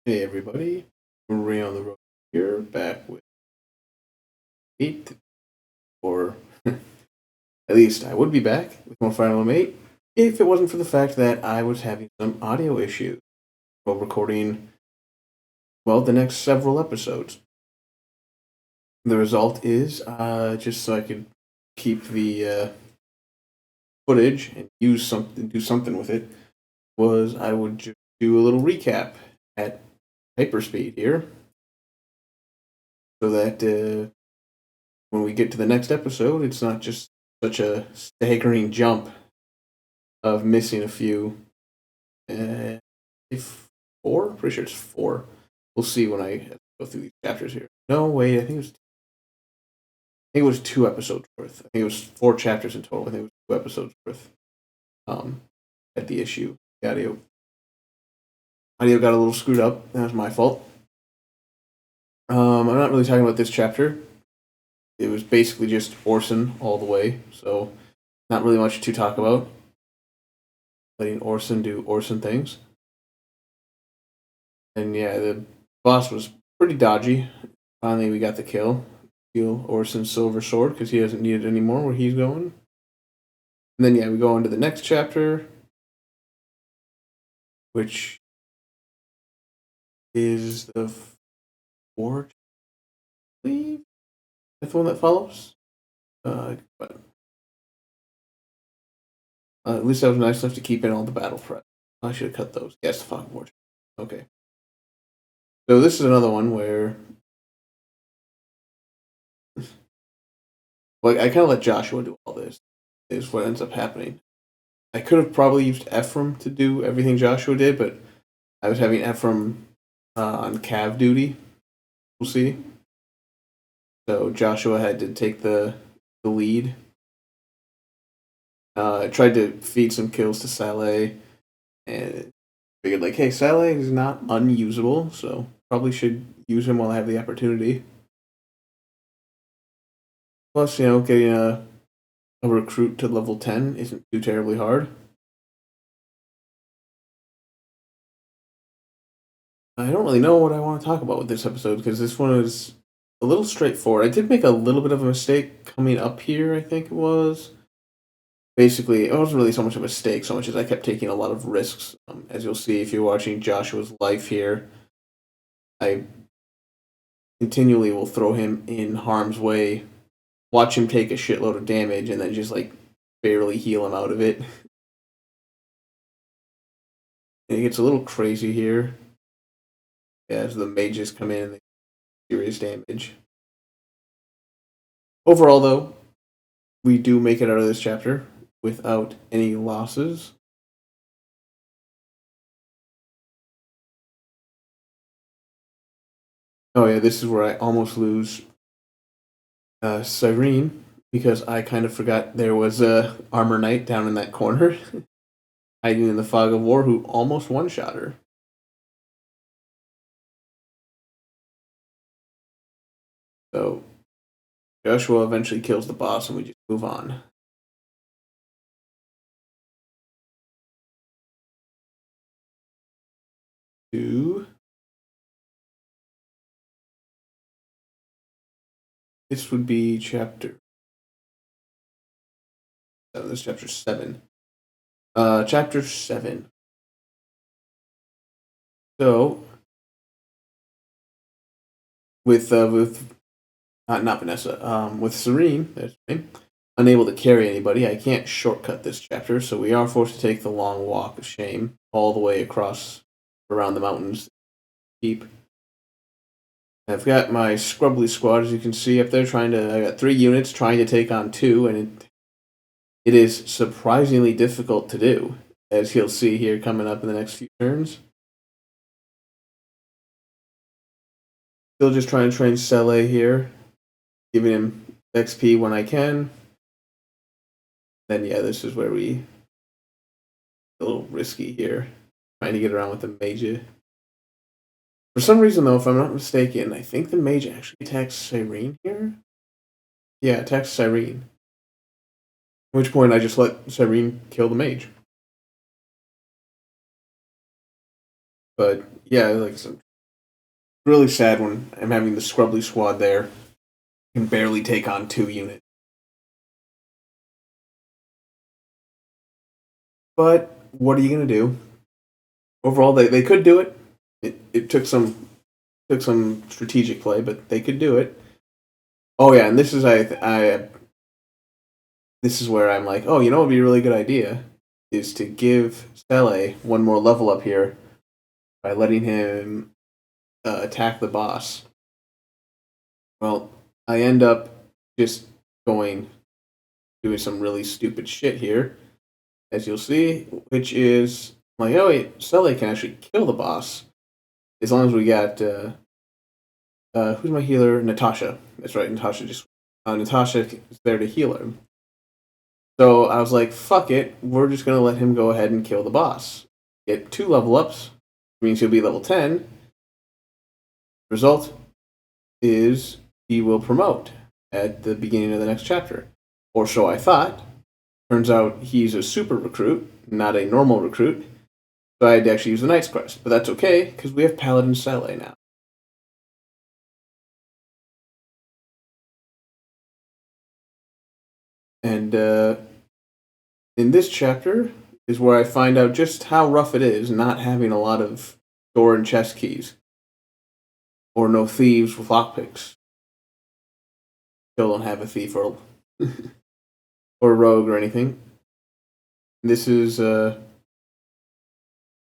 Hey everybody, Ray on the road here, back with 8, or at least I would be back with more Fire Emblem 8 if it wasn't for the fact that I was having some audio issues while recording, well, the next several episodes. The result is, just so I could keep the footage and do something with it, was I would just do a little recap at hyperspeed here, so that when we get to the next episode, it's not just such a staggering jump of missing a few. If four, pretty sure it's four. We'll see when I go through these chapters here. No, wait, I think it was 2 episodes worth. I think it was 4 chapters in total. I think it was 2 episodes worth. Um, at the issue, the audio got a little screwed up. That was my fault. I'm not really talking about this chapter. It was basically just Orson all the way, so not really much to talk about. Letting Orson do Orson things. And yeah, the boss was pretty dodgy. Finally, we got the kill. Steal Orson's silver sword because he doesn't need it anymore where he's going. And then, yeah, we go on to the next chapter, which is the forge, I believe. That's the one that follows. But at least I was nice enough to keep in all the battle prep. I should have cut those. Yes, the fucking forge. Okay. So this is another one where, like, I kind of let Joshua do all this. Is what ends up happening. I could have probably used Ephraim to do everything Joshua did, but I was having Ephraim on Cav duty. We'll see. So Joshua had to take the lead. I tried to feed some kills to Saleh, and figured like, hey, Saleh is not unusable, so probably should use him while I have the opportunity. Plus, getting a recruit to level 10 isn't too terribly hard. I don't really know what I want to talk about with this episode because this one is a little straightforward. I did make a little bit of a mistake coming up here, I think it was. Basically, it wasn't really so much a mistake, so much as I kept taking a lot of risks. As you'll see if you're watching Joshua's life here, I continually will throw him in harm's way, watch him take a shitload of damage, and then just like barely heal him out of it. And it gets a little crazy here as the mages come in and they serious damage. Overall, though, we do make it out of this chapter without any losses. Oh yeah, this is where I almost lose Cyrene because I kind of forgot there was a armor knight down in that corner, hiding in the fog of war, who almost one-shot her. So Joshua eventually kills the boss, and we just move on. To this would be chapter. This is chapter 7. Chapter 7. So with not Vanessa, with Serene, that's her name, unable to carry anybody, I can't shortcut this chapter, so we are forced to take the long walk of shame all the way across around the mountains. Keep. I've got my Scrubbly squad, as you can see up there, I got 3 units trying to take on 2, and it is surprisingly difficult to do, as you'll see here coming up in the next few turns. Still just trying to train Sele here, giving him XP when I can. Then yeah, this is where we a little risky here, trying to get around with the mage. For some reason, though, if I'm not mistaken, I think the mage actually attacks Cyrene here. Yeah, attacks Cyrene. At which point I just let Cyrene kill the mage. But yeah, like some really sad when I'm having the Scrubbly squad there. Can barely take on 2 units. But what are you gonna do? Overall, they could do it. It took some strategic play, but they could do it. Oh yeah, and this is where I'm like, oh, you know, what would be a really good idea is to give Stele one more level up here by letting him attack the boss. Well, I end up just doing some really stupid shit here, as you'll see, which is like, oh wait, Stele can actually kill the boss as long as we got who's my healer? Natasha. That's right, Natasha is there to heal him. So I was like, fuck it, we're just gonna let him go ahead and kill the boss. Get 2 level ups, means he'll be level 10. Result is he will promote at the beginning of the next chapter. Or so I thought. Turns out he's a super recruit, not a normal recruit. So I had to actually use the Knight's Crest. But that's okay, because we have Paladin Sele now. And in this chapter is where I find out just how rough it is not having a lot of door and chest keys. Or no thieves with lockpicks. Still don't have a thief or or a rogue or anything. This is my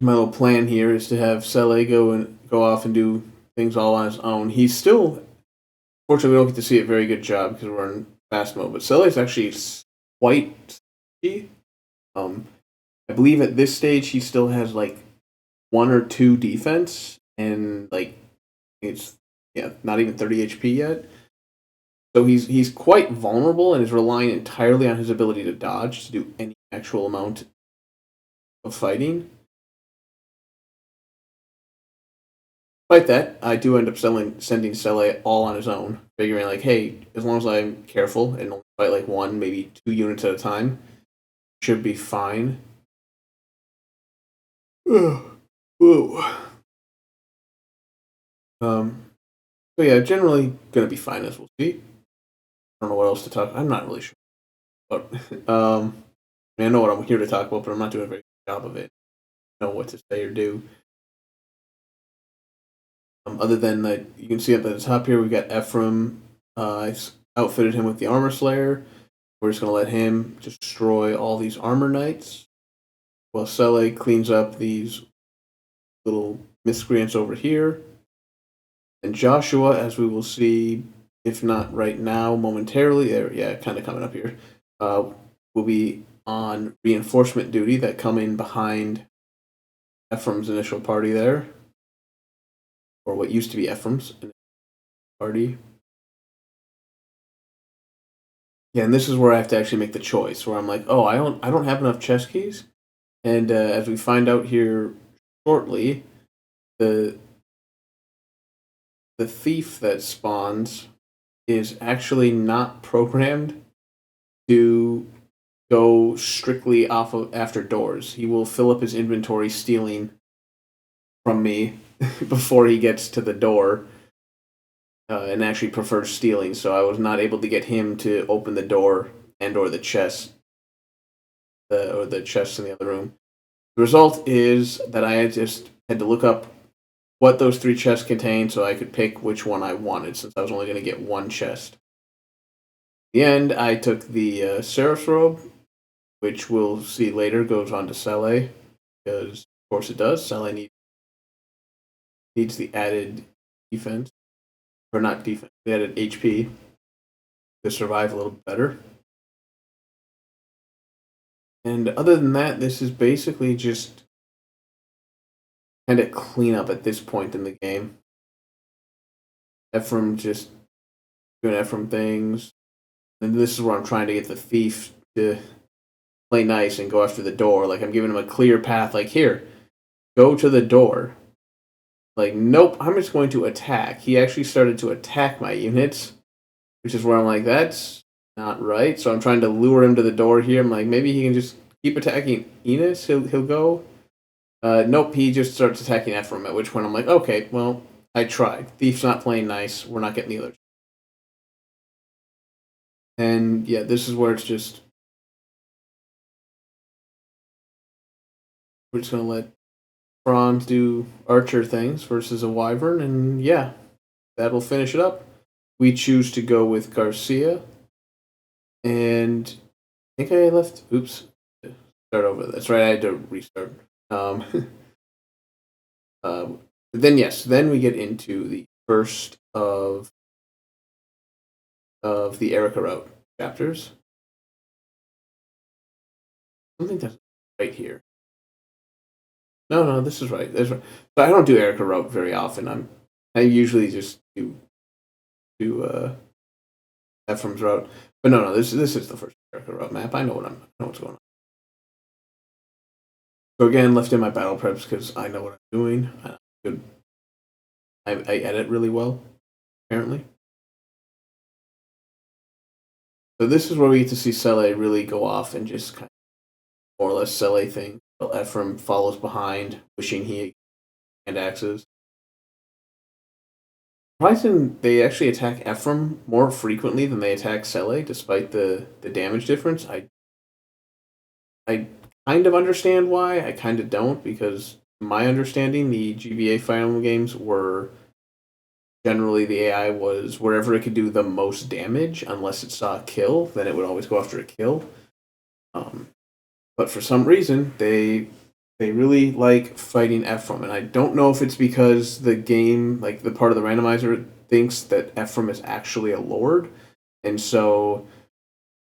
little plan here is to have Sele go off and do things all on his own. He's still, fortunately, we don't get to see a very good job because we're in fast mode. But Sele is actually quite sticky. I believe at this stage he still has like 1 or 2 defense, and like it's not even 30 HP yet. So he's quite vulnerable and is relying entirely on his ability to dodge to do any actual amount of fighting. Despite that, I do end up sending Sele all on his own, figuring like, hey, as long as I'm careful and only fight like 1, maybe 2 units at a time, should be fine. Whoa. So yeah, generally gonna be fine as we'll see. I don't know what else to talk. I'm not really sure, but I know what I'm here to talk about, but I'm not doing a very good job of it. I don't know what to say or do. Other than that, you can see up at the top here, we've got Ephraim. I outfitted him with the Armor Slayer. We're just going to let him destroy all these Armor Knights, while Sele cleans up these little miscreants over here. And Joshua, as we will see, if not right now, momentarily, kind of coming up here, will be on reinforcement duty that come in behind Ephraim's initial party there. Or what used to be Ephraim's party. Yeah, and this is where I have to actually make the choice, where I'm like, oh, I don't have enough chest keys, and as we find out here shortly, the thief that spawns is actually not programmed to go strictly off of after doors. He will fill up his inventory stealing from me before he gets to the door. And actually prefers stealing, so I was not able to get him to open the door and or the chest, or the chest in the other room. The result is that I just had to look up what those 3 chests contained so I could pick which one I wanted, since I was only going to get 1 chest. In the end, I took the Seraph's Robe, which we'll see later goes on to Sele, because of course it does. Sele needs the added defense. Or not defense, they added HP to survive a little better. And other than that, this is basically just kind of cleanup at this point in the game. Ephraim just doing Ephraim things. And this is where I'm trying to get the thief to play nice and go after the door. Like, I'm giving him a clear path. Like, here, go to the door. Like, nope, I'm just going to attack. He actually started to attack my units, which is where I'm like, that's not right. So I'm trying to lure him to the door here. I'm like, maybe he can just keep attacking Enos. He'll go. Nope, he just starts attacking Ephraim, at which point I'm like, okay, well, I tried. Thief's not playing nice. We're not getting the other. And yeah, this is where it's just we're just gonna let Franz do archer things versus a wyvern, and yeah, that'll finish it up. We choose to go with Garcia, and I think I left. Oops, start over. That's right. I had to restart. Um, then yes, then we get into the first of the Erica route chapters. Something that's right here. No, this is right. This is right. But I don't do Erica route very often. I usually just do Ephraim's route. But no, this is the first Erica route map. I know what's going on. So again, left in my battle preps because I know what I'm doing. I edit really well, apparently. So this is where we get to see Sele really go off and just kind of more or less Sele thing. While Ephraim follows behind, wishing he had axes. Surprising they actually attack Ephraim more frequently than they attack Sele, despite the damage difference. I kind of understand why. I kind of don't, because my understanding, the GBA Fire Emblem games were generally the AI was wherever it could do the most damage, unless it saw a kill, then it would always go after a kill. But for some reason, they really like fighting Ephraim, and I don't know if it's because the game, like the part of the randomizer, thinks that Ephraim is actually a lord, and so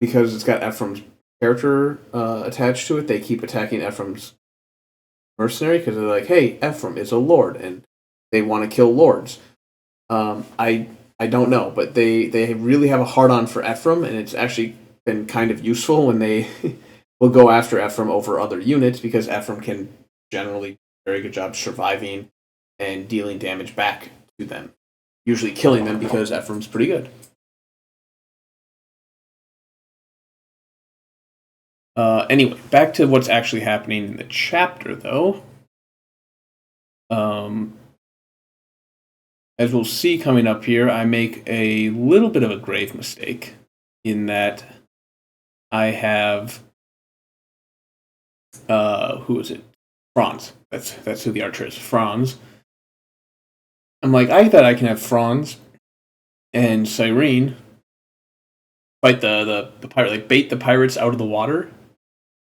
because it's got Ephraim's character attached to it, they keep attacking Ephraim's mercenary because they're like, "Hey, Ephraim is a lord, and they want to kill lords." I don't know, but they really have a hard on for Ephraim, and it's actually been kind of useful when they will go after Ephraim over other units because Ephraim can generally do a very good job surviving and dealing damage back to them, usually killing them because Ephraim's pretty good. Anyway, back to what's actually happening in the chapter, though. As we'll see coming up here, I make a little bit of a grave mistake in that I have who is it? Franz. That's who the archer is. Franz. I'm like, I thought I can have Franz and Cyrene fight the pirate, like bait the pirates out of the water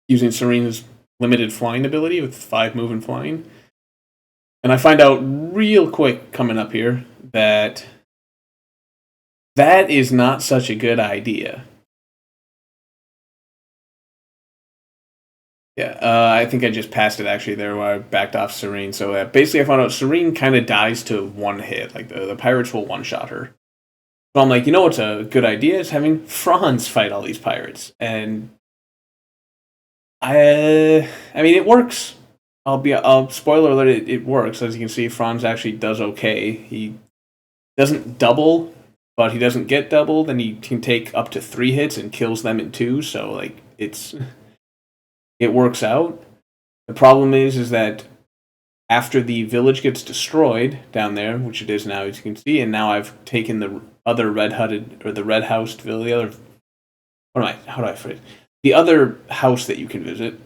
using Cyrene's limited flying ability with 5 move and flying. And I find out real quick coming up here that is not such a good idea. Yeah, I think I just passed it actually there where I backed off Cyrene. So basically I found out Cyrene kind of dies to one hit. Like the pirates will one-shot her. So I'm like, you know what's a good idea is having Franz fight all these pirates. And I mean, it works. Spoiler alert, it works. As you can see, Franz actually does okay. He doesn't double, but he doesn't get doubled, and he can take up to 3 hits and kills them in 2, so like it works out. The problem is that after the village gets destroyed down there, which it is now, as you can see, and now I've taken the other the red housed village, how do I phrase it? The other house that you can visit.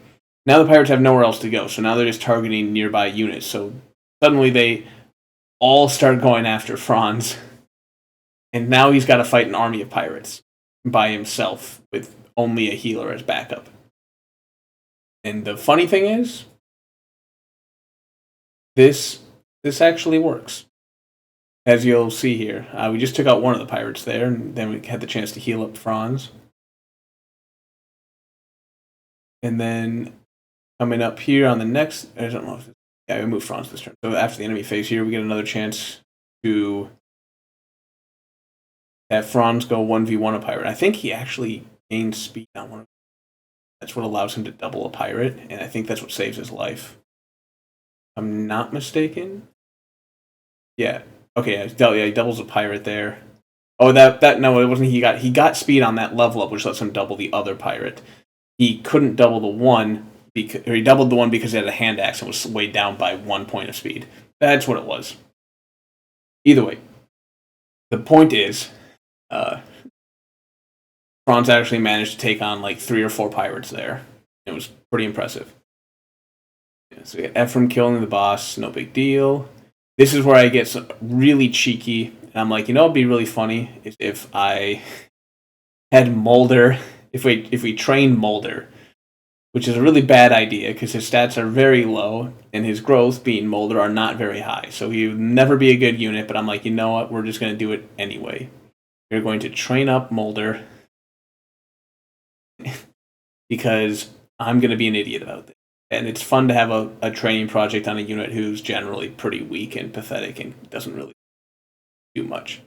Now the pirates have nowhere else to go, so now they're just targeting nearby units. So suddenly they all start going after Franz, and now he's got to fight an army of pirates by himself with only a healer as backup. And the funny thing is, this actually works. As you'll see here, we just took out one of the pirates there, and then we had the chance to heal up Franz. And then coming up here on the next, I don't know if we move Franz this turn. So after the enemy phase here, we get another chance to have Franz go 1v1 a pirate. I think he actually gains speed on one of them. That's what allows him to double a pirate, and I think that's what saves his life. If I'm not mistaken. Yeah. Okay, he doubles a pirate there. Oh, no, it wasn't. He got speed on that level up, which lets him double the other pirate. He couldn't double the one or he doubled the one because he had a hand axe and was weighed down by 1 point of speed. That's what it was. Either way, the point is, Franz actually managed to take on like 3 or 4 pirates there. It was pretty impressive. Yeah, so we got Ephraim killing the boss, no big deal. This is where I get really cheeky, and I'm like, it'd be really funny is if I had Mulder, if we trained Mulder, which is a really bad idea because his stats are very low and his growth, being Mulder, are not very high. So he would never be a good unit, but I'm like, you know what? We're just going to do it anyway. You're going to train up Mulder because I'm going to be an idiot about this. And it's fun to have a training project on a unit who's generally pretty weak and pathetic and doesn't really do much.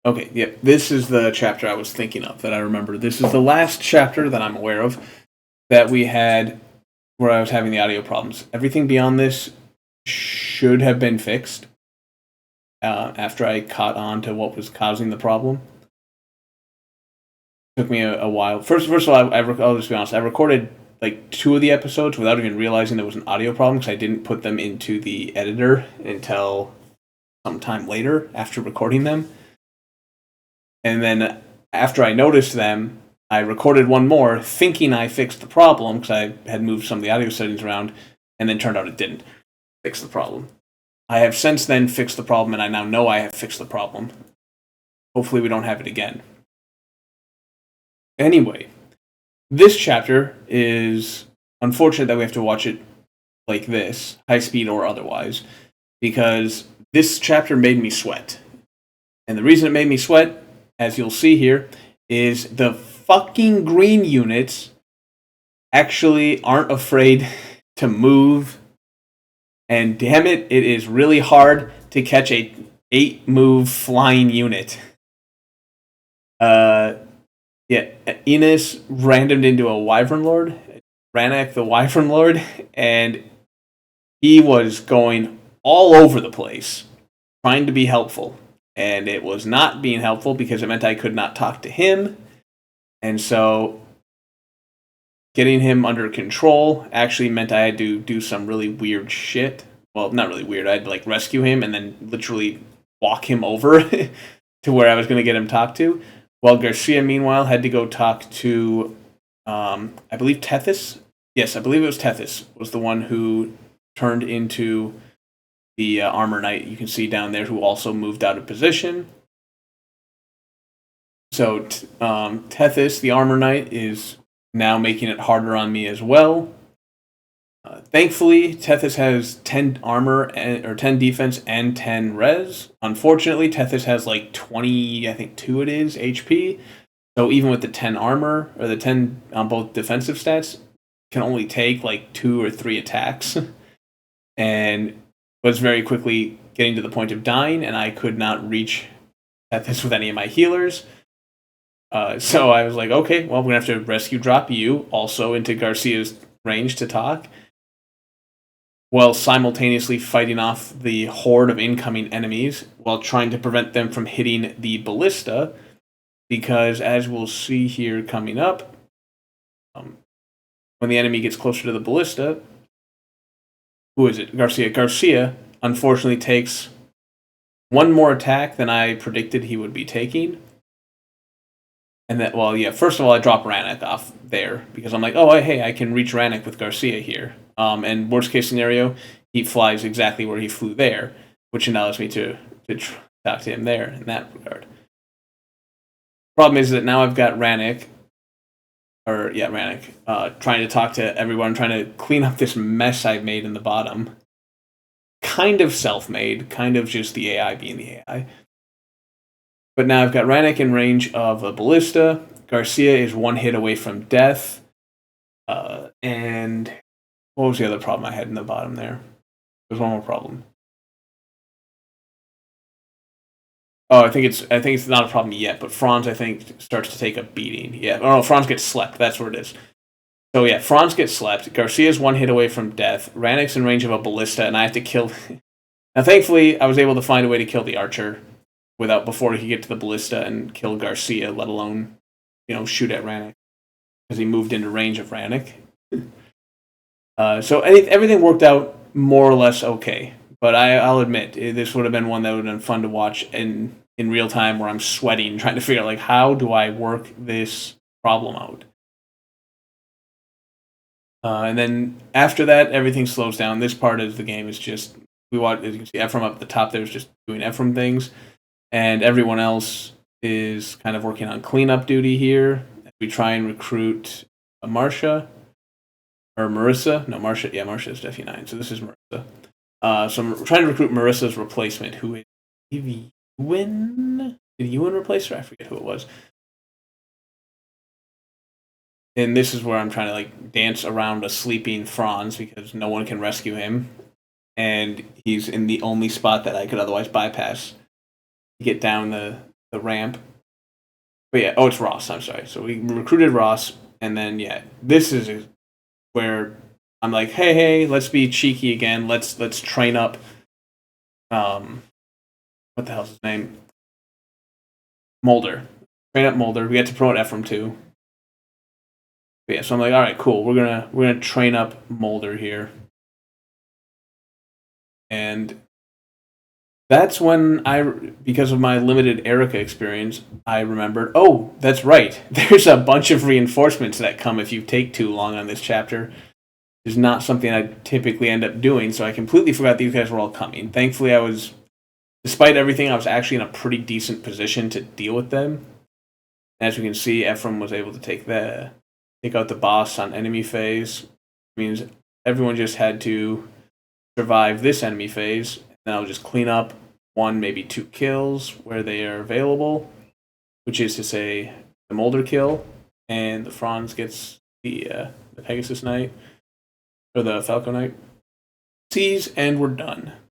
Okay, yeah, this is the chapter I was thinking of that I remember. This is the last chapter that I'm aware of that we had where I was having the audio problems. Everything beyond this should have been fixed after I caught on to what was causing the problem. It took me a while. First of all, I'll just be honest. I recorded like 2 of the episodes without even realizing there was an audio problem because I didn't put them into the editor until sometime later after recording them. And then after I noticed them, I recorded one more thinking I fixed the problem because I had moved some of the audio settings around, and then turned out it didn't fix the problem. I have since then fixed the problem, and I now know I have fixed the problem. Hopefully we don't have it again. Anyway, this chapter is unfortunate that we have to watch it like this, high speed or otherwise, because this chapter made me sweat. And the reason it made me sweat, as you'll see here, is the fucking green units actually aren't afraid to move. And damn it, it is really hard to catch a 8-move flying unit. Enos randomed into a Wyvern Lord, Ranak the Wyvern Lord, and he was going all over the place, trying to be helpful. And it was not being helpful because it meant I could not talk to him. And so getting him under control actually meant I had to do some really weird shit. Well, not really weird. I had to like rescue him and then literally walk him over to where I was going to get him talked to. While Garcia, meanwhile, had to go talk to, I believe, Tethys. Yes, I believe it was Tethys, was the one who turned into the Armor Knight you can see down there, who also moved out of position. So Tethys, the Armor Knight, is now making it harder on me as well. Thankfully, Tethys has 10 armor or 10 defense and 10 res. Unfortunately, Tethys has like 20, I think 2 it is, HP. So even with the 10 armor, or the 10 on both defensive stats, can only take like 2 or 3 attacks. And was very quickly getting to the point of dying, and I could not reach Tethys with any of my healers. So I was like, okay, well, we're going to have to rescue drop you also into Garcia's range to talk, while simultaneously fighting off the horde of incoming enemies while trying to prevent them from hitting the ballista, because as we'll see here coming up, when the enemy gets closer to the ballista, who is it? Garcia. Garcia, unfortunately, takes one more attack than I predicted he would be taking. And that, well, yeah, first of all, I drop Ranak off there because I'm like, oh, hey, I can reach Ranak with Garcia here. And worst case scenario, he flies exactly where he flew there, which allows me to talk to him there in that regard. Problem is that now I've got Ranak, trying to talk to everyone, trying to clean up this mess I've made in the bottom. Kind of self-made, kind of just the AI being the AI. But now I've got Ranak in range of a ballista. Garcia is 1 hit away from death. And what was the other problem I had in the bottom there? There's one more problem. Oh, I think it's not a problem yet, but Franz, I think, starts to take a beating. Yeah, oh no, Franz gets slept. That's what it is. So yeah, Franz gets slept. Garcia's 1 hit away from death. Ranak's in range of a ballista, and I have to kill. Now, thankfully, I was able to find a way to kill the archer before he could get to the ballista and kill Garcia, let alone, shoot at Rannick, because he moved into range of Rannick. So everything worked out more or less okay. But I'll admit, this would have been one that would have been fun to watch in real time, where I'm sweating, trying to figure out, like, how do I work this problem out? And then after that, everything slows down. This part of the game is just, we watch, as you can see, Ephraim up at the top there is just doing Ephraim things, and everyone else is kind of working on cleanup duty here. We try and recruit Marcia, or Marissa. No, Marcia. Yeah, Marcia is definitely 9, so this is Marissa. So I'm trying to recruit Marissa's replacement, who is Ewan. Did Ewan replace her? I forget who it was. And this is where I'm trying to, like, dance around a sleeping Franz because no one can rescue him, and he's in the only spot that I could otherwise bypass to get down the ramp. But yeah, it's Ross. I'm sorry. So we recruited Ross, and then this is where I'm like, hey, let's be cheeky again. Let's train up. What the hell's his name? Mulder. Train up Mulder. We had to promote Ephraim too. But yeah, so I'm like, all right, cool. We're gonna train up Mulder here, and that's when because of my limited Erica experience, I remembered, oh, that's right. There's a bunch of reinforcements that come if you take too long on this chapter. It's not something I typically end up doing, so I completely forgot these guys were all coming. Thankfully, despite everything, I was actually in a pretty decent position to deal with them. As we can see, Ephraim was able to take out the boss on enemy phase. It means everyone just had to survive this enemy phase, and then I'll just clean up 1, maybe 2 kills where they are available, which is to say the Mulder kill, and the Franz gets the Pegasus Knight, or the Falco Knight. Sees, and we're done.